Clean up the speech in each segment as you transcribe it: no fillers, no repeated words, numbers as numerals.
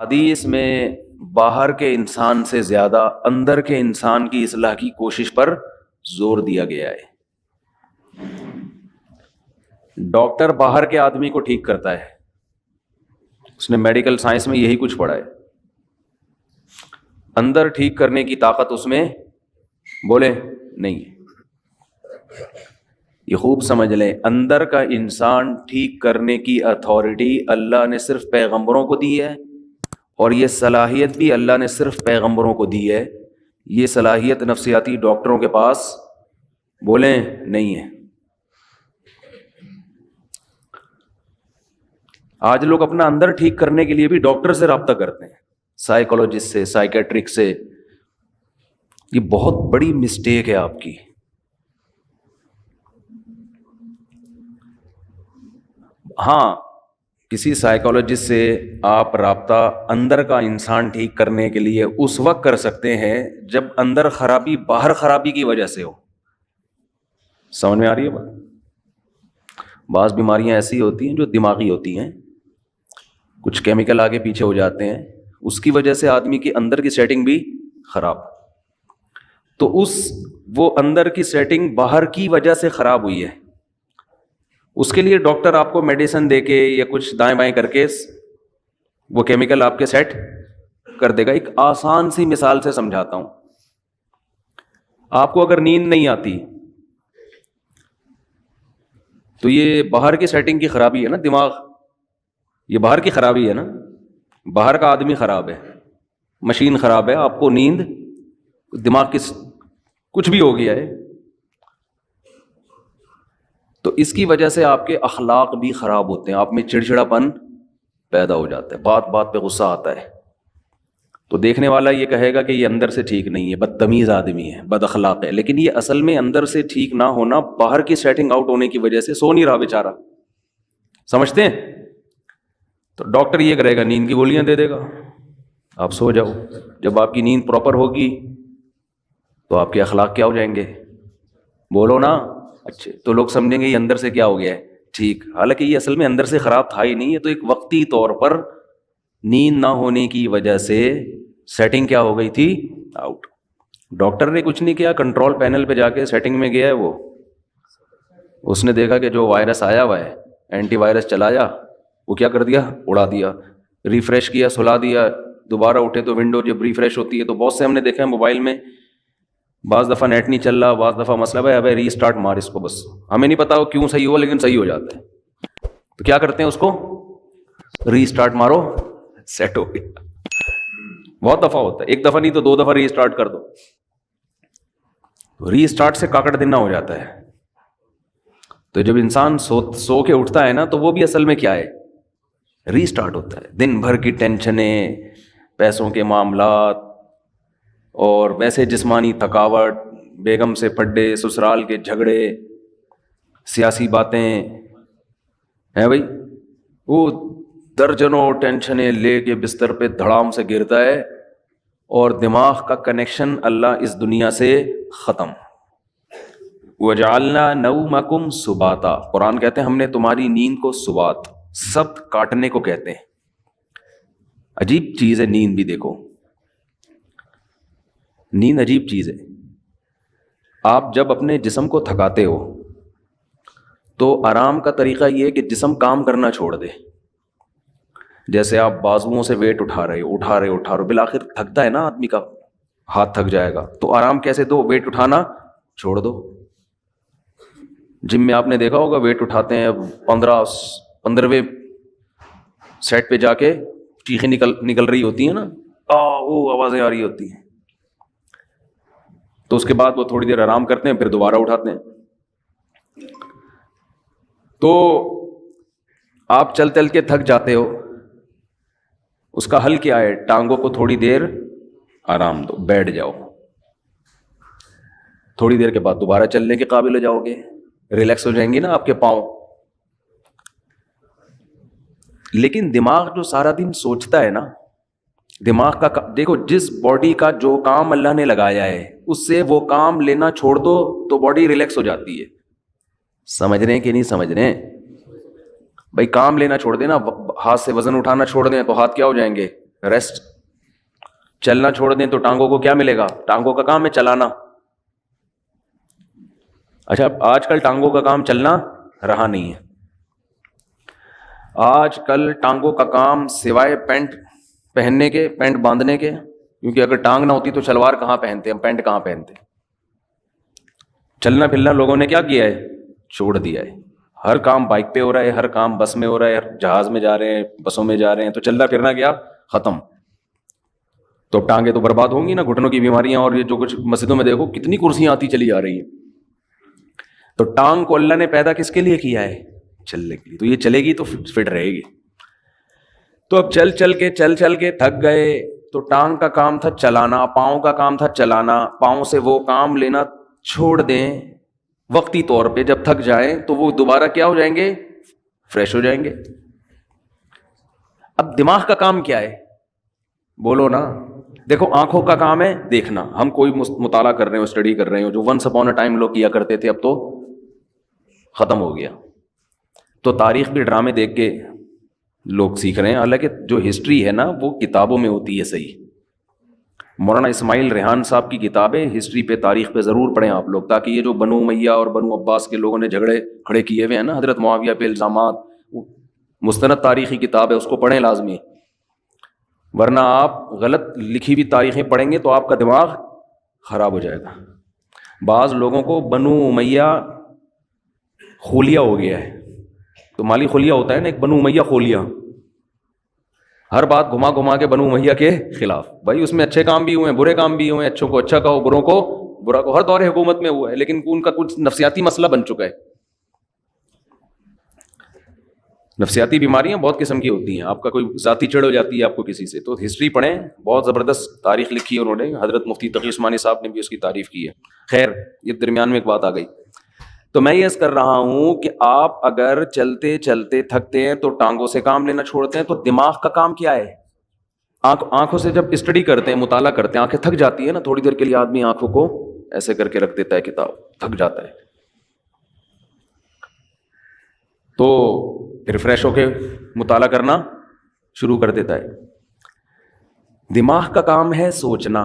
حدیث میں باہر کے انسان سے زیادہ اندر کے انسان کی اصلاح کی کوشش پر زور دیا گیا ہے۔ ڈاکٹر باہر کے آدمی کو ٹھیک کرتا ہے، اس نے میڈیکل سائنس میں یہی کچھ پڑھا ہے۔ اندر ٹھیک کرنے کی طاقت اس میں بولے نہیں ہے۔ یہ خوب سمجھ لیں، اندر کا انسان ٹھیک کرنے کی اتھارٹی اللہ نے صرف پیغمبروں کو دی ہے، اور یہ صلاحیت بھی اللہ نے صرف پیغمبروں کو دی ہے۔ یہ صلاحیت نفسیاتی ڈاکٹروں کے پاس بولیں نہیں ہے۔ آج لوگ اپنا اندر ٹھیک کرنے کے لیے بھی ڈاکٹر سے رابطہ کرتے ہیں، سائیکولوجسٹ سے، سائیکیٹرک سے۔ یہ بہت بڑی مسٹیک ہے آپ کی۔ ہاں، کسی سائیکولوجسٹ سے آپ رابطہ اندر کا انسان ٹھیک کرنے کے لیے اس وقت کر سکتے ہیں جب اندر خرابی باہر خرابی کی وجہ سے ہو۔ سمجھ میں آ رہی ہے بات؟ بعض بیماریاں ایسی ہوتی ہیں جو دماغی ہوتی ہیں، کچھ کیمیکل آگے پیچھے ہو جاتے ہیں، اس کی وجہ سے آدمی کی اندر کی سیٹنگ بھی خراب، تو وہ اندر کی سیٹنگ باہر کی وجہ سے خراب ہوئی ہے۔ اس کے لیے ڈاکٹر آپ کو میڈیسن دے کے یا کچھ دائیں بائیں کر کے وہ کیمیکل آپ کے سیٹ کر دے گا۔ ایک آسان سی مثال سے سمجھاتا ہوں۔ آپ کو اگر نیند نہیں آتی تو یہ باہر کی سیٹنگ کی خرابی ہے نا، دماغ، یہ باہر کی خرابی ہے نا، باہر کا آدمی خراب ہے، مشین خراب ہے، آپ کو نیند، دماغ کی کچھ بھی ہو گیا ہے، تو اس کی وجہ سے آپ کے اخلاق بھی خراب ہوتے ہیں، آپ میں چڑچڑاپن پیدا ہو جاتا ہے، بات بات پہ غصہ آتا ہے۔ تو دیکھنے والا یہ کہے گا کہ یہ اندر سے ٹھیک نہیں ہے، بدتمیز آدمی ہے، بد اخلاق ہے، لیکن یہ اصل میں اندر سے ٹھیک نہ ہونا باہر کی سیٹنگ آؤٹ ہونے کی وجہ سے سو نہیں رہا بیچارہ۔ سمجھتے ہیں؟ تو ڈاکٹر یہ کرے گا، نیند کی گولیاں دے دے گا، آپ سو جاؤ۔ جب آپ کی نیند پراپر ہوگی تو آپ کے اخلاق کیا ہو جائیں گے؟ بولو نا۔ اچھے، تو لوگ سمجھیں گے یہ اندر سے کیا ہو گیا ہے، ٹھیک، حالانکہ یہ اصل میں اندر سے خراب تھا ہی نہیں، یہ تو ایک وقتی طور پر نیند نہ ہونے کی وجہ سے سیٹنگ کیا ہو گئی تھی، آؤٹ۔ ڈاکٹر نے کچھ نہیں کیا، کنٹرول پینل پہ جا کے سیٹنگ میں گیا ہے، وہ اس نے دیکھا کہ جو وائرس آیا ہوا ہے، اینٹی وائرس چلایا، وہ کیا کر دیا، اڑا دیا، ریفریش کیا، سلا دیا، دوبارہ اٹھے تو ونڈو جب ریفریش ہوتی ہے تو بہت سے ہم نے دیکھا ہے موبائل میں، بعض دفعہ نیٹ نہیں چل رہا، بعض دفعہ مسئلہ ہے، ابے ری اسٹارٹ مار اس کو، بس ہمیں نہیں پتا وہ کیوں صحیح ہوا لیکن صحیح ہو جاتا ہے، تو کیا کرتے ہیں اس کو، ری اسٹارٹ مارو، سیٹ ہو گیا۔ بہت دفعہ ہوتا ہے، ایک دفعہ نہیں تو دو دفعہ ری اسٹارٹ کر دو، ری اسٹارٹ سے کاکڑ دن ہو جاتا ہے۔ تو جب انسان سو کے اٹھتا ہے نا تو وہ بھی اصل میں کیا ہے، ری اسٹارٹ ہوتا ہے۔ دن بھر کی ٹینشنیں، پیسوں کے معاملات، اور ویسے جسمانی تھکاوٹ، بیگم سے پھڈے، سسرال کے جھگڑے، سیاسی باتیں ہیں بھائی، وہ درجنوں ٹینشنیں لے کے بستر پہ دھڑام سے گرتا ہے، اور دماغ کا کنیکشن اللہ اس دنیا سے ختم۔ وَجَعَلْنَا نَوْمَكُمْ سُبَاتًا، قرآن کہتے ہیں ہم نے تمہاری نیند کو سبات، سبت کاٹنے کو کہتے ہیں۔ عجیب چیز ہے نیند بھی، دیکھو نیند عجیب چیز ہے۔ آپ جب اپنے جسم کو تھکاتے ہو تو آرام کا طریقہ یہ ہے کہ جسم کام کرنا چھوڑ دے۔ جیسے آپ بازوؤں سے ویٹ اٹھا رہے بالآخر تھکتا ہے نا آدمی کا ہاتھ، تھک جائے گا، تو آرام کیسے دو، ویٹ اٹھانا چھوڑ دو۔ جم میں آپ نے دیکھا ہوگا ویٹ اٹھاتے ہیں، 15ویں سیٹ پہ جا کے چیخیں نکل رہی ہوتی ہیں نا، وہ آوازیں آ رہی ہوتی ہیں، تو اس کے بعد وہ تھوڑی دیر آرام کرتے ہیں، پھر دوبارہ اٹھاتے ہیں۔ تو آپ چل چل کے تھک جاتے ہو، اس کا حل کیا ہے، ٹانگوں کو تھوڑی دیر آرام دو، بیٹھ جاؤ، تھوڑی دیر کے بعد دوبارہ چلنے کے قابل ہو جاؤ گے، ریلیکس ہو جائیں گے نا آپ کے پاؤں۔ لیکن دماغ جو سارا دن سوچتا ہے نا، دماغ کا دیکھو، جس باڈی کا جو کام اللہ نے لگایا ہے اس سے وہ کام لینا چھوڑ دو تو باڈی ریلیکس ہو جاتی ہے۔ سمجھ رہے ہیں کہ نہیں سمجھ رہے ہیں؟ بھائی کام لینا چھوڑ دینا، ہاتھ سے وزن اٹھانا چھوڑ دیں تو ہاتھ کیا ہو جائیں گے، ریسٹ. چلنا چھوڑ دیں تو ٹانگوں کو کیا ملے گا؟ ٹانگوں کا کام ہے چلانا. اچھا آج کل ٹانگوں کا کام چلنا رہا نہیں ہے. آج کل ٹانگوں کا کام سوائے پینٹ پہننے کے، پینٹ باندھنے کے، کیونکہ اگر ٹانگ نہ ہوتی تو شلوار کہاں پہنتے، ہم پینٹ کہاں پہنتے. چلنا پھرنا لوگوں نے کیا کیا ہے؟ چھوڑ دیا ہے. ہر کام بائک پہ ہو رہا ہے، ہر کام بس میں ہو رہا ہے، جہاز میں جا رہے ہیں، بسوں میں جا رہے ہیں، تو چلنا پھرنا گیا ختم. تو ٹانگیں تو برباد ہوں گی نا، گھٹنوں کی بیماریاں. اور یہ جو کچھ مسجدوں میں دیکھو کتنی کرسیاں آتی چلی جا رہی ہیں. تو ٹانگ کو اللہ نے پیدا کس کے لیے کیا ہے؟ چلنے کے لیے. تو یہ چلے گی تو فٹ رہے گی. تو اب چل چل کے تھک گئے تو ٹانگ کا کام تھا چلانا، پاؤں کا کام تھا چلانا. پاؤں سے وہ کام لینا چھوڑ دیں وقتی طور پہ. جب تھک جائیں تو وہ دوبارہ کیا ہو جائیں گے؟ فریش ہو جائیں گے. اب دماغ کا کام کیا ہے؟ بولو نا. دیکھو آنکھوں کا کام ہے دیکھنا. ہم کوئی مطالعہ کر رہے ہو، اسٹڈی کر رہے ہو، جو ونس اپون اے ٹائم لوگ کیا کرتے تھے اب تو ختم ہو گیا. تو تاریخ بھی ڈرامے دیکھ کے لوگ سیکھ رہے ہیں. حالانکہ جو ہسٹری ہے نا وہ کتابوں میں ہوتی ہے صحیح. مولانا اسماعیل ریحان صاحب کی کتابیں ہسٹری پہ، تاریخ پہ ضرور پڑھیں آپ لوگ، تاکہ یہ جو بنو امیہ اور بنو عباس کے لوگوں نے جھگڑے کھڑے کیے ہوئے ہیں نا حضرت معاویہ پہ الزامات، مستند تاریخی کتاب ہے، اس کو پڑھیں لازمی. ورنہ آپ غلط لکھی ہوئی تاریخیں پڑھیں گے تو آپ کا دماغ خراب ہو جائے گا. بعض لوگوں کو بنو امیہ خولیہ ہو گیا ہے. تو مالی خلیہ ہوتا ہے نا، ایک بنو امیہ خلیہ، ہر بات گھما گھما کے بنو امیہ کے خلاف. بھائی اس میں اچھے کام بھی ہوئے ہیں، برے کام بھی ہوئے ہیں. اچھوں کو اچھا کہو، بروں کو برا کہو. ہر دور حکومت میں ہوا ہے، لیکن ان کا کچھ نفسیاتی مسئلہ بن چکا ہے. نفسیاتی بیماریاں بہت قسم کی ہوتی ہیں. آپ کا کوئی ذاتی چڑ ہو جاتی ہے آپ کو کسی سے، تو ہسٹری پڑھیں. بہت زبردست تاریخ لکھی ہے انہوں نے. حضرت مفتی تقی عثمانی صاحب نے بھی اس کی تعریف کی ہے. خیر یہ درمیان میں ایک بات آ گئی. تو میں یہ عرض کر رہا ہوں کہ آپ اگر چلتے چلتے تھکتے ہیں تو ٹانگوں سے کام لینا چھوڑتے ہیں. تو دماغ کا کام کیا ہے؟ آنکھوں سے جب اسٹڈی کرتے ہیں، مطالعہ کرتے ہیں، آنکھیں تھک جاتی ہے نا. تھوڑی دیر کے لیے آدمی آنکھوں کو ایسے کر کے رکھ دیتا ہے، کتاب تھک جاتا ہے، تو پھر فریش ہو کے مطالعہ کرنا شروع کر دیتا ہے. دماغ کا کام ہے سوچنا.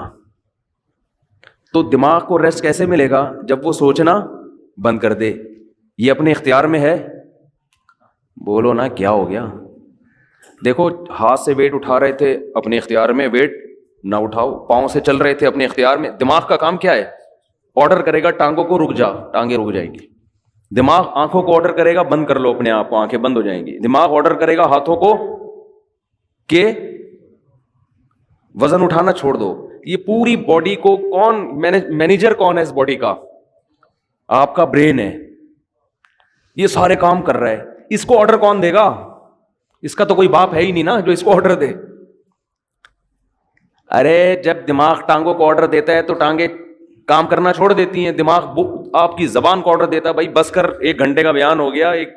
تو دماغ کو ریسٹ کیسے ملے گا؟ جب وہ سوچنا بند کر دے. یہ اپنے اختیار میں ہے؟ بولو نا کیا ہو گیا؟ دیکھو ہاتھ سے ویٹ اٹھا رہے تھے اپنے اختیار میں، ویٹ نہ اٹھاؤ. پاؤں سے چل رہے تھے اپنے اختیار میں. دماغ کا کام کیا ہے؟ آرڈر کرے گا ٹانگوں کو رک جا، ٹانگیں رک جائیں گی. دماغ آنکھوں کو آرڈر کرے گا بند کر لو اپنے آپ کو، آنکھیں بند ہو جائیں گی. دماغ آرڈر کرے گا ہاتھوں کو کہ وزن اٹھانا چھوڑ دو. یہ پوری باڈی کو کون مینیجر کون ہے اس باڈی کا؟ آپ کا برین ہے. یہ سارے کام کر رہا ہے. اس کو آرڈر کون دے گا؟ اس کا تو کوئی باپ ہے ہی نہیں نا جو اس کو آرڈر دے. ارے جب دماغ ٹانگوں کو آرڈر دیتا ہے تو ٹانگیں کام کرنا چھوڑ دیتی ہیں. دماغ آپ کی زبان کو آرڈر دیتا ہے، بھائی بس کر، 1 گھنٹے کا بیان ہو گیا، ایک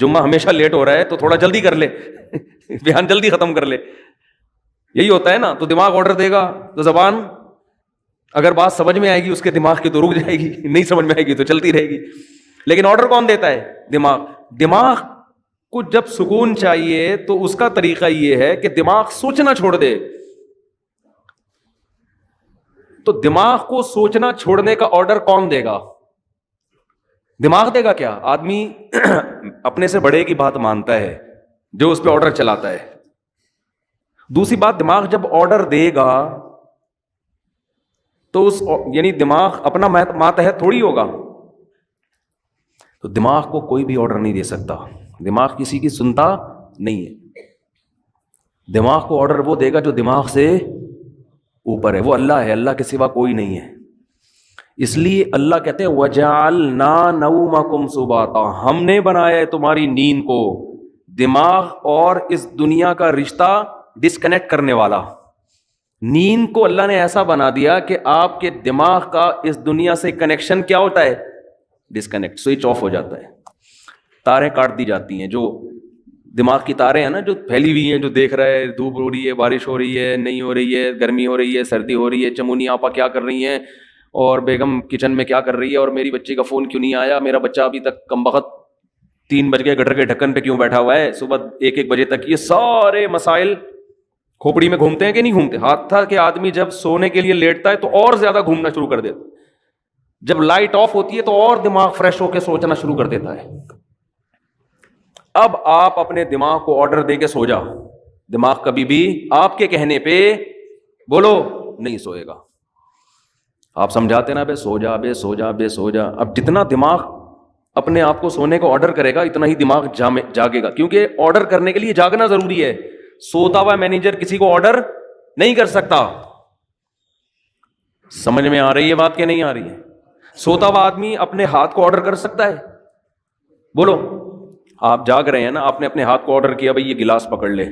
جمعہ ہمیشہ لیٹ ہو رہا ہے تو تھوڑا جلدی کر لے، بیان جلدی ختم کر لے. یہی ہوتا ہے نا. تو دماغ آرڈر دے گا تو زبان اگر بات سمجھ میں آئے گی اس کے دماغ کی تو رک جائے گی، نہیں سمجھ میں آئے گی تو چلتی رہے گی. لیکن آرڈر کون دیتا ہے؟ دماغ. دماغ کو جب سکون چاہیے تو اس کا طریقہ یہ ہے کہ دماغ سوچنا چھوڑ دے. تو دماغ کو سوچنا چھوڑنے کا آرڈر کون دے گا؟ دماغ دے گا کیا؟ آدمی اپنے سے بڑے کی بات مانتا ہے جو اس پہ آرڈر چلاتا ہے. دوسری بات، دماغ جب آرڈر دے گا تو یعنی دماغ اپنا ماتحت تھوڑی ہوگا. تو دماغ کو کوئی بھی آرڈر نہیں دے سکتا. دماغ کسی کی سنتا نہیں ہے. دماغ کو آرڈر وہ دے گا جو دماغ سے اوپر ہے، وہ اللہ ہے. اللہ کے سوا کوئی نہیں ہے. اس لیے اللہ کہتے ہیں وَجَعَلْنَا نَوْمَكُمْ سُبَاتًا، ہم نے بنایا ہے تمہاری نیند کو دماغ اور اس دنیا کا رشتہ ڈسکنیکٹ کرنے والا. نیند کو اللہ نے ایسا بنا دیا کہ آپ کے دماغ کا اس دنیا سے کنیکشن کیا ہوتا ہے؟ ڈسکنیکٹ، سوئچ آف ہو جاتا ہے. تاریں کاٹ دی جاتی ہیں. جو دماغ کی تاریں ہیں نا جو پھیلی ہوئی ہیں، جو دیکھ رہا ہے دھوپ ہو رہی ہے، بارش ہو رہی ہے، نہیں ہو رہی ہے، گرمی ہو رہی ہے، سردی ہو رہی ہے، چمونی آپا کیا کر رہی ہیں، اور بیگم کچن میں کیا کر رہی ہے، اور میری بچی کا فون کیوں نہیں آیا، میرا بچہ ابھی تک کمبخت 3 بج گئے گٹر کے ڈھکن پہ کیوں بیٹھا ہوا ہے، صبح 1 بجے تک. یہ سارے مسائل کھوپڑی میں گھومتے ہیں کہ نہیں گھومتے؟ حتیٰ کہ آدمی جب سونے کے لیے لیٹتا ہے تو اور زیادہ گھومنا شروع کر دیتا ہے، جب لائٹ آف ہوتی ہے تو اور دماغ فریش ہو کے سوچنا شروع کر دیتا ہے۔ اب آپ اپنے دماغ کو آرڈر دے کے سو جا، دماغ کبھی بھی آپ کے کہنے پہ بولو نہیں سوئے گا۔ آپ سمجھاتے نا بے سو جا، بے سو جا، بے سو جا، اب جتنا دماغ اپنے آپ کو سونے کو آرڈر کرے گا اتنا ہی دماغ جاگے گا، کیونکہ آرڈر کرنے کے لیے جاگنا ضروری ہے۔ سوتا ہوا مینیجر کسی کو آرڈر نہیں کر سکتا۔ سمجھ میں آ رہی ہے بات کہ نہیں آ رہی ہے؟ سوتا ہوا آدمی اپنے ہاتھ کو آرڈر کر سکتا ہے؟ بولو، آپ جاگ رہے ہیں نا، آپ نے اپنے ہاتھ کو آرڈر کیا بھائی یہ گلاس پکڑ لے،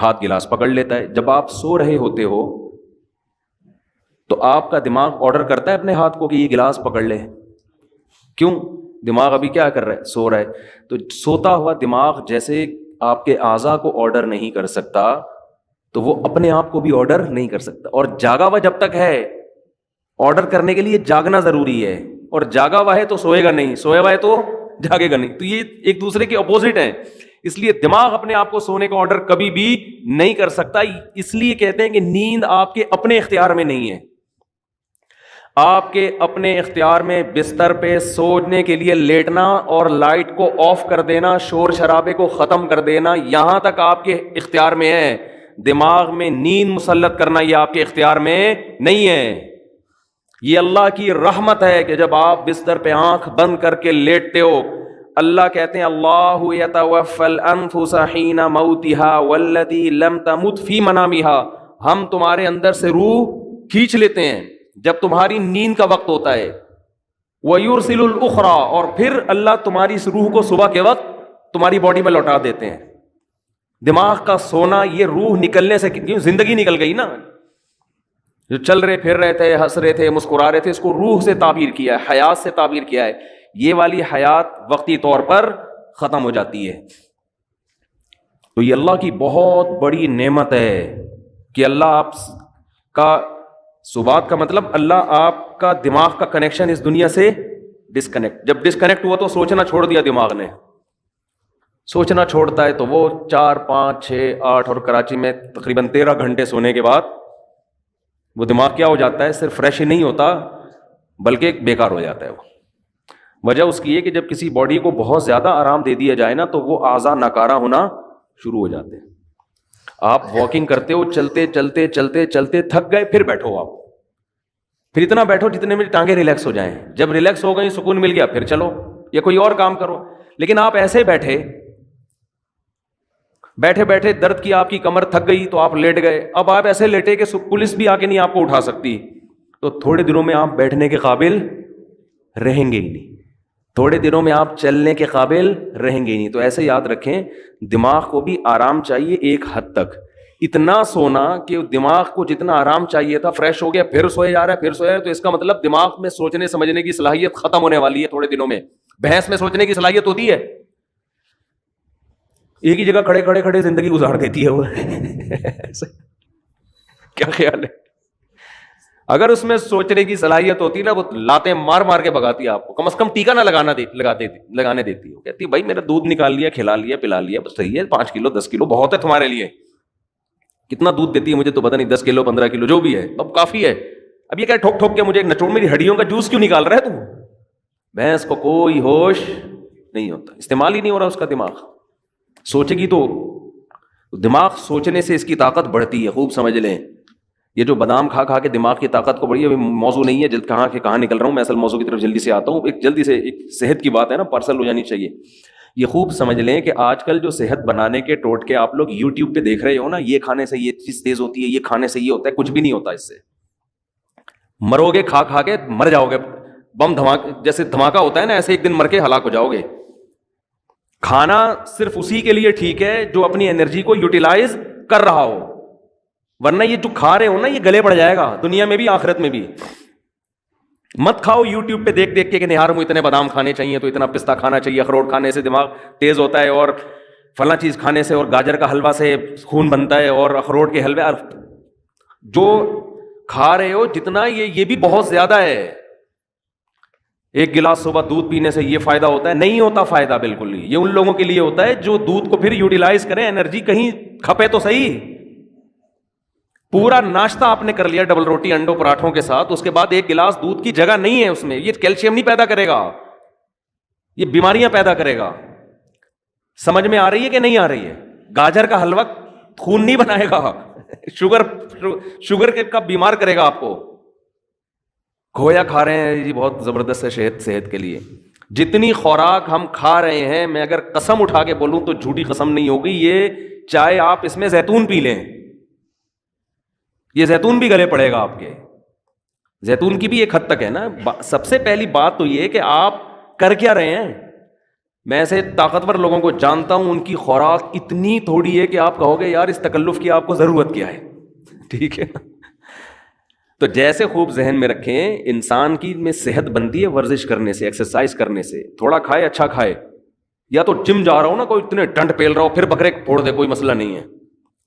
ہاتھ گلاس پکڑ لیتا ہے۔ جب آپ سو رہے ہوتے ہو تو آپ کا دماغ آرڈر کرتا ہے اپنے ہاتھ کو کہ یہ گلاس پکڑ لے، کیوں؟ دماغ ابھی کیا کر رہا ہے؟ سو رہا ہے۔ تو سوتا ہوا دماغ جیسے آپ کے اعضاء کو آرڈر نہیں کر سکتا تو وہ اپنے آپ کو بھی آرڈر نہیں کر سکتا، اور جاگا ہوا جب تک ہے آرڈر کرنے کے لیے جاگنا ضروری ہے، اور جاگا ہوا ہے تو سوئے گا نہیں، سویا ہوا ہے تو جاگے گا نہیں، تو یہ ایک دوسرے کے اپوزٹ ہیں۔ اس لیے دماغ اپنے آپ کو سونے کا آرڈر کبھی بھی نہیں کر سکتا، اس لیے کہتے ہیں کہ نیند آپ کے اپنے اختیار میں نہیں ہے۔ آپ کے اپنے اختیار میں بستر پہ سونے کے لیے لیٹنا اور لائٹ کو آف کر دینا، شور شرابے کو ختم کر دینا، یہاں تک آپ کے اختیار میں ہے۔ دماغ میں نیند مسلط کرنا یہ آپ کے اختیار میں نہیں ہے۔ یہ اللہ کی رحمت ہے کہ جب آپ بستر پہ آنکھ بند کر کے لیٹتے ہو، اللہ کہتے ہیں اللہ یتوفی الانفس حین موتها والذی لم تمت فی منامها، ہم تمہارے اندر سے روح کھینچ لیتے ہیں جب تمہاری نیند کا وقت ہوتا ہے، وَيُرْسِلُ الْأُخْرَى، اور پھر اللہ تمہاری اس روح کو صبح کے وقت تمہاری باڈی میں لوٹا دیتے ہیں۔ دماغ کا سونا یہ روح نکلنے سے، کیوں زندگی نکل گئی نا، جو چل رہے پھر رہے تھے، ہنس رہے تھے، مسکرا رہے تھے، اس کو روح سے تعبیر کیا ہے، حیات سے تعبیر کیا ہے۔ یہ والی حیات وقتی طور پر ختم ہو جاتی ہے۔ تو یہ اللہ کی بہت بڑی نعمت ہے کہ اللہ آپ کا سبات کا مطلب اللہ آپ کا دماغ کا کنیکشن اس دنیا سے ڈسکنیکٹ، جب ڈسکنیکٹ ہوا تو سوچنا چھوڑ دیا دماغ نے، سوچنا چھوڑتا ہے تو وہ 4 5 6 8 اور کراچی میں تقریباً 13 گھنٹے سونے کے بعد وہ دماغ کیا ہو جاتا ہے؟ صرف فریش ہی نہیں ہوتا بلکہ بیکار ہو جاتا ہے۔ وہ وجہ اس کی ہے کہ جب کسی باڈی کو بہت زیادہ آرام دے دیا جائے نا تو وہ اعضاء ناکارہ ہونا شروع ہو جاتے ہیں۔ آپ واکنگ کرتے ہو، چلتے چلتے چلتے چلتے تھک گئے، پھر بیٹھو، آپ پھر اتنا بیٹھو جتنے میں ٹانگیں ریلیکس ہو جائیں، جب ریلیکس ہو گئی، سکون مل گیا، پھر چلو یا کوئی اور کام کرو۔ لیکن آپ ایسے بیٹھے بیٹھے درد کی آپ کی کمر تھک گئی تو آپ لیٹ گئے، اب آپ ایسے لیٹے کہ پولیس بھی آ کے نہیں آپ کو اٹھا سکتی، تو تھوڑے دنوں میں آپ بیٹھنے کے قابل رہیں گے ہی نہیں، تھوڑے دنوں میں آپ چلنے کے قابل رہیں گے ہی نہیں۔ تو ایسے یاد رکھیں، دماغ کو بھی آرام چاہیے ایک حد تک، اتنا سونا کہ دماغ کو جتنا آرام چاہیے تھا فریش ہو گیا، پھر سوئے جا رہا ہے، پھر سویا ہے، تو اس کا مطلب دماغ میں سوچنے سمجھنے کی صلاحیت ختم ہونے والی ہے تھوڑے دنوں میں۔ بحث میں سوچنے کی صلاحیت ہوتی ہے، ایک ہی جگہ کھڑے زندگی گزار دیتی ہے وہ کیا خیال ہے؟ اگر اس میں سوچنے کی صلاحیت ہوتی نا، وہ لاتیں مار مار کے بھگاتی ہے آپ کو، کم از کم ٹیکا نہ لگانے دیتی ہے، کہتی بھائی میرا دودھ نکال لیا، کھلا لیا، پلا لیا، بس صحیح ہے، 5 کلو 10 کلو بہت ہے تمہارے لیے، کتنا دودھ دیتی ہے مجھے تو پتہ نہیں، 10 کلو 15 کلو جو بھی ہے اب کافی ہے۔ اب یہ کیا ٹھوک ٹھوک کے مجھے نچوڑ میری ہڈیوں کا جوس کیوں نکال رہا ہے تو؟ بھینس کو کوئی ہوش نہیں ہوتا، استعمال ہی نہیں ہو رہا اس کا دماغ۔ سوچے گی تو دماغ سوچنے سے اس کی طاقت بڑھتی ہے، خوب سمجھ لیں۔ یہ جو بادام کھا کھا کے دماغ کی طاقت کو بڑھی ہے، موضوع نہیں ہے، جلد کہاں نکل رہا ہوں میں، اصل موضوع کی طرف جلدی سے آتا ہوں۔ ایک جلدی سے ایک صحت کی بات ہے نا، پارسل ہو جانی چاہیے۔ یہ خوب سمجھ لیں کہ آج کل جو صحت بنانے کے ٹوٹکے آپ لوگ یوٹیوب پہ دیکھ رہے ہو نا، یہ کھانے سے یہ چیز تیز ہوتی ہے، یہ کھانے سے یہ ہوتا ہے، کچھ بھی نہیں ہوتا اس سے، مرو گے کھا کھا کے، مر جاؤ گے، بم دھماکہ جیسے دھماکہ ہوتا ہے نا، ایسے ایک دن مر کے ہلاک ہو جاؤ گے۔ کھانا صرف اسی کے لیے ٹھیک ہے جو اپنی انرجی کو یوٹیلائز کر رہا ہو، ورنہ یہ جو کھا رہے ہو نا، یہ گلے پڑ جائے گا دنیا میں بھی آخرت میں بھی۔ مت کھاؤ یوٹیوب پہ دیکھ دیکھ کے کہ یار مجھے اتنے بادام کھانے چاہیے، تو اتنا پستہ کھانا چاہیے، اخروٹ کھانے سے دماغ تیز ہوتا ہے، اور فلاں چیز کھانے سے، اور گاجر کا حلوہ سے خون بنتا ہے، اور اخروٹ کے حلوے، جو کھا رہے ہو جتنا یہ بھی بہت زیادہ ہے۔ ایک گلاس صبح دودھ پینے سے یہ فائدہ ہوتا ہے؟ نہیں ہوتا فائدہ بالکل نہیں. یہ ان لوگوں کے لیے ہوتا ہے جو دودھ کو پھر یوٹیلائز کریں, انرجی کہیں کھپے تو صحیح. پورا ناشتہ آپ نے کر لیا ڈبل روٹی انڈوں پراٹھوں کے ساتھ, اس کے بعد ایک گلاس دودھ کی جگہ نہیں ہے اس میں, یہ کیلشیم نہیں پیدا کرے گا, یہ بیماریاں پیدا کرے گا. سمجھ میں آ رہی ہے کہ نہیں آ رہی ہے؟ گاجر کا حلوہ خون نہیں بنائے گا, شوگر کا بیمار کرے گا آپ کو. کھویا کھا رہے ہیں جی, بہت زبردست ہے صحت کے لیے. جتنی خوراک ہم کھا رہے ہیں, میں اگر قسم اٹھا کے بولوں تو جھوٹی قسم نہیں ہوگی, یہ چاہے آپ اس میں زیتون پی لیں, یہ زیتون بھی گلے پڑے گا آپ کے. زیتون کی بھی ایک حد تک ہے نا. سب سے پہلی بات تو یہ کہ آپ کر کیا رہے ہیں. میں ایسے طاقتور لوگوں کو جانتا ہوں, ان کی خوراک اتنی تھوڑی ہے کہ آپ کہو گے یار اس تکلف کی آپ کو ضرورت کیا ہے. ٹھیک ہے, تو جیسے خوب ذہن میں رکھیں, انسان کی میں صحت بنتی ہے ورزش کرنے سے, ایکسرسائز کرنے سے. تھوڑا کھائے اچھا کھائے, یا تو جم جا رہا ہو نا, کوئی اتنے ڈنڈ پیل رہا ہو پھر بکرے پھوڑ دے, کوئی مسئلہ نہیں ہے.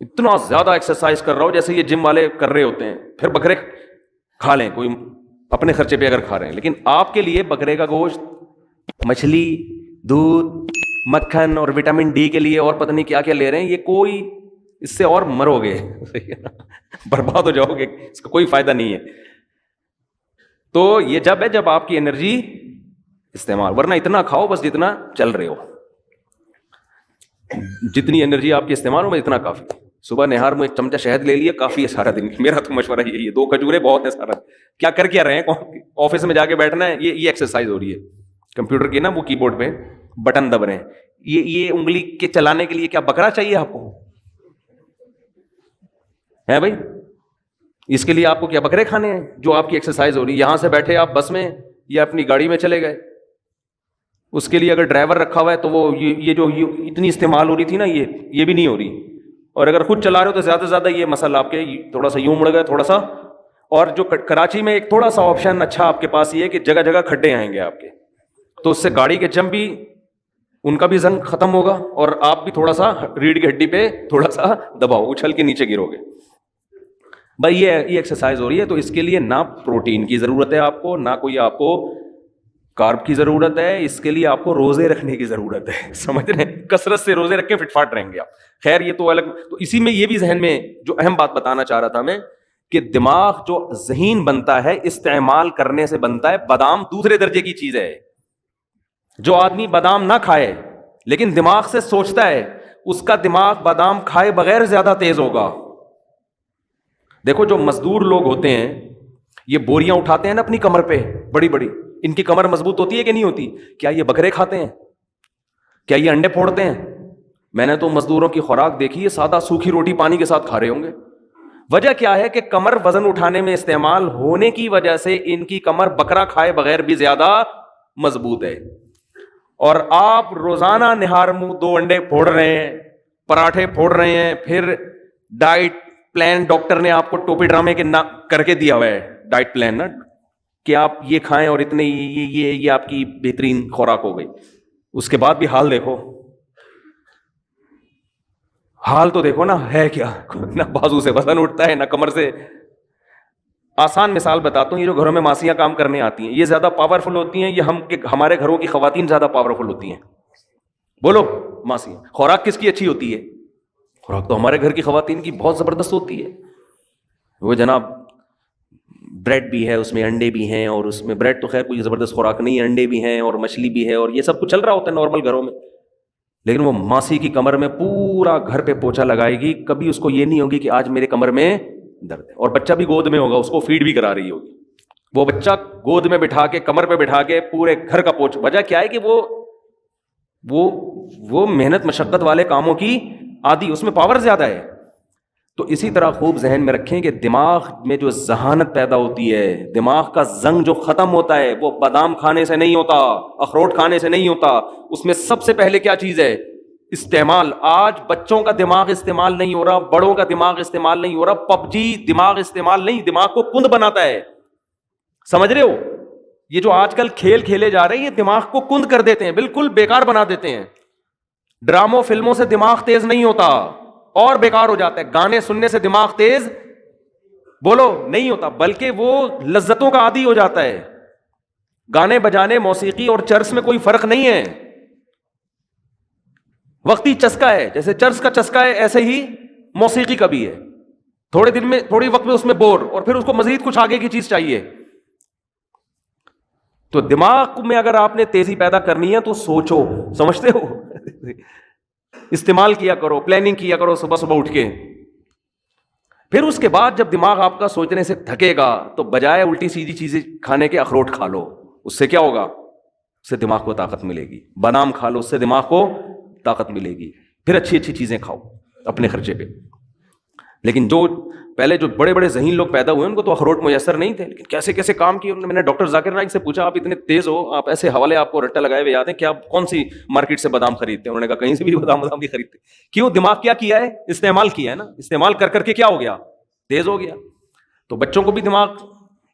اتنا زیادہ ایکسرسائز کر رہا ہو جیسے یہ جم والے کر رہے ہوتے ہیں, پھر بکرے کھا لیں, کوئی اپنے خرچے پہ اگر کھا رہے ہیں. لیکن آپ کے لیے بکرے کا گوشت, مچھلی, دودھ, مکھن اور وٹامن ڈی کے لیے اور پتہ نہیں کیا کیا لے رہے ہیں, یہ کوئی اس سے اور مرو گے, برباد ہو جاؤ گے, اس کا کوئی فائدہ نہیں ہے. تو یہ جب ہے جب آپ کی انرجی استعمال, ورنہ اتنا کھاؤ بس جتنا چل رہے ہو, جتنی انرجی آپ کی استعمال ہو میں اتنا کافی. صبح نہار میں ایک چمچہ شہد لے لیا, کافی ہے سارا دن. میرا تو مشورہ یہی ہے, 2 کھجورے بہت ہے سارا. کیا کر کیا رہے ہیں, آفس میں جا کے بیٹھنا ہے, یہ ایکسرسائز ہو رہی ہے. کمپیوٹر کی نا وہ کی بورڈ پہ بٹن دب رہے ہیں, یہ انگلی کے چلانے کے لیے کیا بکرا چاہیے آپ کو ہے بھائی؟ اس کے لیے آپ کو کیا بکرے کھانے ہیں جو آپ کی ایکسرسائز ہو رہی ہے؟ یہاں سے بیٹھے آپ بس میں یا اپنی گاڑی میں چلے گئے, اس کے لیے اگر ڈرائیور رکھا ہوا ہے تو وہ یہ جو اتنی استعمال ہو رہی تھی نا, یہ بھی نہیں ہو رہی. اور اگر خود چلا رہے ہو تو زیادہ سے زیادہ یہ مسئلہ آپ کے تھوڑا سا یوں مڑ گئے تھوڑا سا. اور جو کراچی میں ایک تھوڑا سا آپشن اچھا آپ کے پاس یہ ہے کہ جگہ جگہ کھڈے آئیں گے آپ کے, تو اس سے گاڑی کے جم بھی ان کا بھی زنگ ختم ہوگا, اور آپ بھی تھوڑا سا ریڑھ کی ہڈی پہ تھوڑا سا دباؤ, اچھل کے نیچے گرو گے. بھائی یہ ایکسرسائز ہو رہی ہے, تو اس کے لیے نہ پروٹین کی ضرورت ہے آپ کو, نہ کوئی آپ کو کارب کی ضرورت ہے. اس کے لیے آپ کو روزے رکھنے کی ضرورت ہے. سمجھ رہے ہیں, کثرت سے روزے رکھ کے فٹ فاٹ رہیں گے آپ. خیر یہ تو الگ. تو اسی میں یہ بھی ذہن میں جو اہم بات بتانا چاہ رہا تھا میں, کہ دماغ جو ذہین بنتا ہے استعمال کرنے سے بنتا ہے. بادام دوسرے درجے کی چیز ہے. جو آدمی بادام نہ کھائے لیکن دماغ سے سوچتا ہے, اس کا دماغ بادام کھائے بغیر زیادہ تیز ہوگا. دیکھو جو مزدور لوگ ہوتے ہیں, یہ بوریاں اٹھاتے ہیں نا اپنی کمر پہ بڑی بڑی, ان کی کمر مضبوط ہوتی ہے کہ نہیں ہوتی؟ کیا یہ بکرے کھاتے ہیں؟ کیا یہ انڈے پھوڑتے ہیں؟ میں نے تو مزدوروں کی خوراک دیکھی ہے, سادہ سوکھی روٹی پانی کے ساتھ کھا رہے ہوں گے. وجہ کیا ہے کہ کمر وزن اٹھانے میں استعمال ہونے کی وجہ سے ان کی کمر بکرا کھائے بغیر بھی زیادہ مضبوط ہے. اور آپ روزانہ نہار منہ 2 انڈے پھوڑ رہے ہیں, پراٹھے پھوڑ رہے ہیں, پھر ڈائٹ پلان ڈاکٹر نے آپ کو ٹوپی ڈرامے کے کر کے دیا ہوا ہے, ڈائٹ پلان نا, کہ آپ یہ کھائیں اور اتنے یہ آپ کی بہترین خوراک ہو گئی. اس کے بعد بھی حال دیکھو, حال تو دیکھو نا ہے کیا. نہ بازو سے وزن اٹھتا ہے, نہ کمر سے. آسان مثال بتاتا ہوں, یہ جو گھروں میں ماسیاں کام کرنے آتی ہیں, یہ زیادہ پاورفل ہوتی ہیں یا ہمارے گھروں کی خواتین زیادہ پاورفل ہوتی ہیں؟ بولو ماسیاں. خوراک کس کی اچھی ہوتی ہے؟ خوراک تو ہمارے گھر کی خواتین کی بہت زبردست ہوتی ہے. وہ جناب بریڈ بھی ہے, اس میں انڈے بھی ہیں, اور اس میں بریڈ تو خیر کوئی زبردست خوراک نہیں ہے, انڈے بھی ہیں اور مچھلی بھی ہے, اور یہ سب کچھ چل رہا ہوتا ہے نارمل گھروں میں. لیکن وہ ماسی کی کمر میں پورا گھر پہ پوچھا لگائے گی, کبھی اس کو یہ نہیں ہوگی کہ آج میرے کمر میں درد ہے. اور بچہ بھی گود میں ہوگا, اس کو فیڈ بھی کرا رہی ہوگی, وہ بچہ گود میں بٹھا کے کمر پہ بٹھا کے پورے گھر کا پوچھ. وجہ کیا ہے کہ وہ محنت مشقت والے کاموں کی عادی, اس میں پاور زیادہ ہے. تو اسی طرح خوب ذہن میں رکھیں کہ دماغ میں جو ذہانت پیدا ہوتی ہے, دماغ کا زنگ جو ختم ہوتا ہے, وہ بادام کھانے سے نہیں ہوتا, اخروٹ کھانے سے نہیں ہوتا. اس میں سب سے پہلے کیا چیز ہے؟ استعمال. آج بچوں کا دماغ استعمال نہیں ہو رہا, بڑوں کا دماغ استعمال نہیں ہو رہا. پب جی دماغ استعمال نہیں, دماغ کو کند بناتا ہے. سمجھ رہے ہو؟ یہ جو آج کل کھیل کھیلے جا رہے ہیں, یہ دماغ کو کند کر دیتے ہیں, بالکل بیکار بنا دیتے ہیں. ڈراموں فلموں سے دماغ تیز نہیں ہوتا اور بیکار ہو جاتا ہے. گانے سننے سے دماغ تیز بولو نہیں ہوتا, بلکہ وہ لذتوں کا عادی ہو جاتا ہے. گانے بجانے، موسیقی اور چرس میں کوئی فرق نہیں ہے، وقتی چسکا ہے، جیسے چرس کا چسکا ہے ایسے ہی موسیقی کا بھی ہے، تھوڑے دن میں، تھوڑی وقت میں اس میں بور، اور پھر اس کو مزید کچھ آگے کی چیز چاہیے. تو دماغ میں اگر آپ نے تیزی پیدا کرنی ہے تو سوچو، سمجھتے ہو، استعمال کیا کرو، پلاننگ کیا کرو صبح صبح اٹھ کے. پھر اس کے بعد جب دماغ آپ کا سوچنے سے تھکے گا تو بجائے الٹی سیدھی چیزیں کھانے کے اخروٹ کھا لو. اس سے کیا ہوگا؟ اس سے دماغ کو طاقت ملے گی. بادام کھا لو، اس سے دماغ کو طاقت ملے گی. پھر اچھی اچھی چیزیں کھاؤ اپنے خرچے پہ. لیکن جو پہلے جو بڑے بڑے ذہین لوگ پیدا ہوئے ان کو تو اخروٹ میسر نہیں تھے، لیکن کیسے کیسے کام کیے. میں نے ڈاکٹر ذاکر نائک سے پوچھا آپ اتنے تیز ہو، آپ ایسے حوالے آپ کو رٹا لگائے ہوئے یاد ہیں کہ آپ کون سی مارکیٹ سے بادام خریدتے ہیں؟ انہوں نے کہا کہیں سے بھی بادام نہیں خریدتے. کیوں؟ دماغ کیا کیا ہے؟ استعمال کیا ہے نا. استعمال کر کر کے کیا ہو گیا؟ تیز ہو گیا. تو بچوں کو بھی دماغ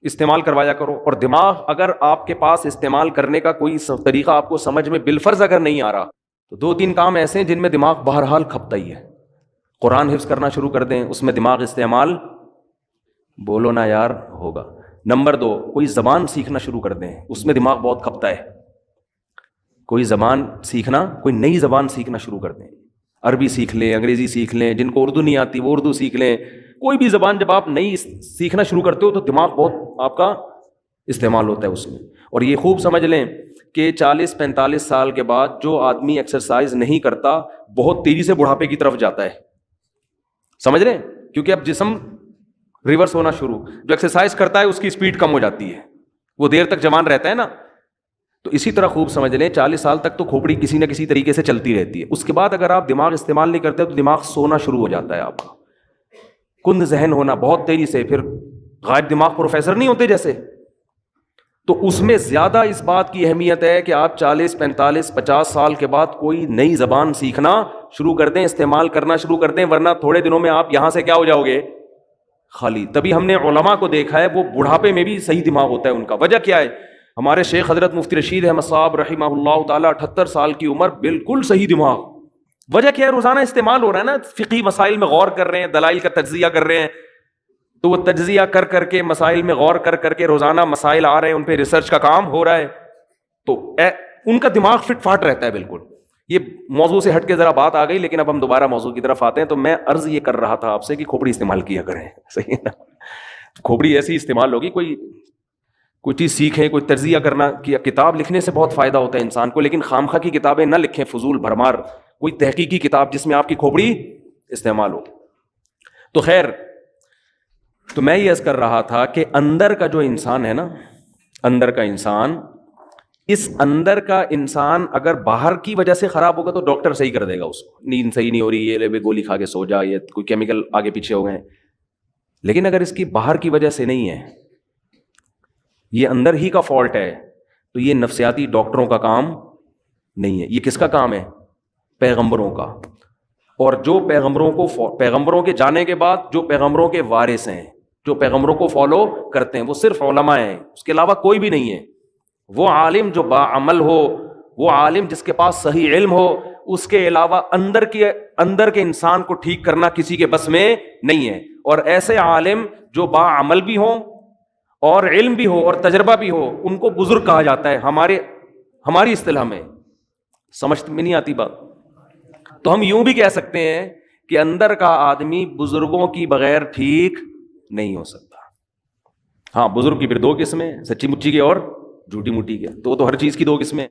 استعمال کروایا کرو. اور دماغ اگر آپ کے پاس استعمال کرنے کا کوئی طریقہ آپ کو سمجھ میں بالفرض اگر نہیں آ رہا تو 2-3 کام ایسے ہیں جن میں دماغ بہرحال کھپتا ہی ہے. قرآن حفظ کرنا شروع کر دیں، اس میں دماغ استعمال، بولو نا یار، ہوگا. نمبر 2، کوئی زبان سیکھنا شروع کر دیں، اس میں دماغ بہت کھپتا ہے. کوئی زبان سیکھنا، کوئی نئی زبان سیکھنا شروع کر دیں. عربی سیکھ لیں، انگریزی سیکھ لیں، جن کو اردو نہیں آتی وہ اردو سیکھ لیں. کوئی بھی زبان جب آپ نئی سیکھنا شروع کرتے ہو تو دماغ بہت آپ کا استعمال ہوتا ہے اس میں. اور یہ خوب سمجھ لیں کہ 40-45 سال کے بعد جو آدمی ایکسرسائز نہیں کرتا بہت تیزی سے بڑھاپے کی طرف جاتا ہے. سمجھ رہے ہیں؟ کیونکہ اب جسم ریورس ہونا شروع. جو ایکسرسائز کرتا ہے اس کی سپیڈ کم ہو جاتی ہے، وہ دیر تک جوان رہتا ہے نا. تو اسی طرح خوب سمجھ لیں 40 سال تک تو کھوپڑی کسی نہ کسی طریقے سے چلتی رہتی ہے. اس کے بعد اگر آپ دماغ استعمال نہیں کرتے تو دماغ سونا شروع ہو جاتا ہے، آپ کا کند ذہن ہونا بہت تیزی سے. پھر غائب دماغ پروفیسر نہیں ہوتے جیسے. تو اس میں زیادہ اس بات کی اہمیت ہے کہ آپ 40-45-50 سال کے بعد کوئی نئی زبان سیکھنا شروع کر دیں، استعمال کرنا شروع کر دیں، ورنہ تھوڑے دنوں میں آپ یہاں سے کیا ہو جاؤ گے؟ خالی. تبھی ہم نے علماء کو دیکھا ہے وہ بڑھاپے میں بھی صحیح دماغ ہوتا ہے ان کا. وجہ کیا ہے؟ ہمارے شیخ حضرت مفتی رشید احمد صاحب رحمہ اللہ تعالیٰ 78 سال کی عمر، بالکل صحیح دماغ. وجہ کیا ہے؟ روزانہ استعمال ہو رہا ہے نا. فقہی مسائل میں غور کر رہے ہیں، دلائل کا تجزیہ کر رہے ہیں، تو وہ تجزیہ کر کر کے، مسائل میں غور کر کر کے روزانہ مسائل آ رہے ہیں، ان پہ ریسرچ کا کام ہو رہا ہے، تو ان کا دماغ فٹ فاٹ رہتا ہے بالکل. یہ موضوع سے ہٹ کے ذرا بات آ گئی، لیکن اب ہم دوبارہ موضوع کی طرف آتے ہیں. تو میں عرض یہ کر رہا تھا آپ سے کہ کھوپڑی استعمال کیا کریں. صحیح ہے نا؟ کھوپڑی ایسی استعمال ہوگی، کوئی چیز سیکھیں، کوئی تجزیہ کرنا. کتاب لکھنے سے بہت فائدہ ہوتا ہے انسان کو، لیکن خامخواہ کی کتابیں نہ لکھیں، فضول بھرمار. کوئی تحقیقی کتاب جس میں آپ کی کھوپڑی استعمال ہو. تو خیر، تو میں یہ عرض کر رہا تھا کہ اندر کا جو انسان ہے نا، اندر کا انسان، اس اندر کا انسان اگر باہر کی وجہ سے خراب ہوگا تو ڈاکٹر صحیح کر دے گا اس کو. نیند صحیح نہیں ہو رہی، یہ گولی کھا کے سو جا، یہ کوئی کیمیکل آگے پیچھے ہو گئے. لیکن اگر اس کی باہر کی وجہ سے نہیں ہے، یہ اندر ہی کا فالٹ ہے، تو یہ نفسیاتی ڈاکٹروں کا کام نہیں ہے. یہ کس کا کام ہے؟ پیغمبروں کا. اور جو پیغمبروں کے جانے کے بعد جو پیغمبروں کے وارث ہیں، جو پیغمبروں کو فالو کرتے ہیں، وہ صرف علماء ہیں، اس کے علاوہ کوئی بھی نہیں ہے. وہ عالم جو باعمل ہو، وہ عالم جس کے پاس صحیح علم ہو، اس کے علاوہ اندر کے انسان کو ٹھیک کرنا کسی کے بس میں نہیں ہے. اور ایسے عالم جو باعمل بھی ہوں اور علم بھی ہو اور تجربہ بھی ہو، ان کو بزرگ کہا جاتا ہے ہماری اصطلاح میں. سمجھ میں نہیں آتی بات؟ تو ہم یوں بھی کہہ سکتے ہیں کہ اندر کا آدمی بزرگوں کی بغیر ٹھیک نہیں ہو سکتا. ہاں، بزرگ کی پھر 2 قسمیں، سچی مچی کے اور جھوٹی موٹی کے. تو ہر چیز کی 2 قسمیں.